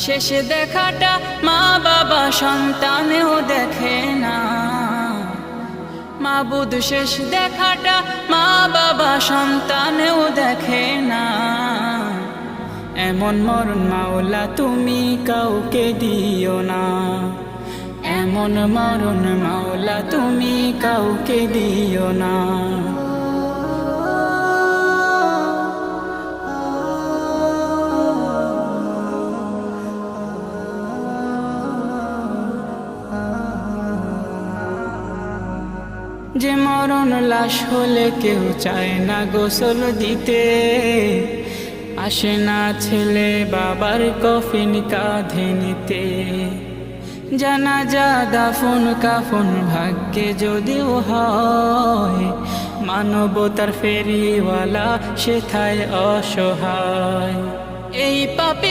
শেষ দেখাটা মা বাবা সন্তানেও দেখে না। মাবুদ শেষ দেখাটা মা বাবা সন্তানেও দেখে না। এমন মরণ মাওলা তুমি কাউকে দিও না। এমন মরণ মাওলা তুমি কাউকে দিও না। যে মরণ লাশ হলে কেউ চায় না গোসল দিতে, আসে না ছেলে বাবার কফিন কাঁধে নিতে। জানাজা দাফন কাফন ভাগ্যে যদিও হয়, মানবতার ফেরিওয়ালা সেথায় অসহায়। এই পাপী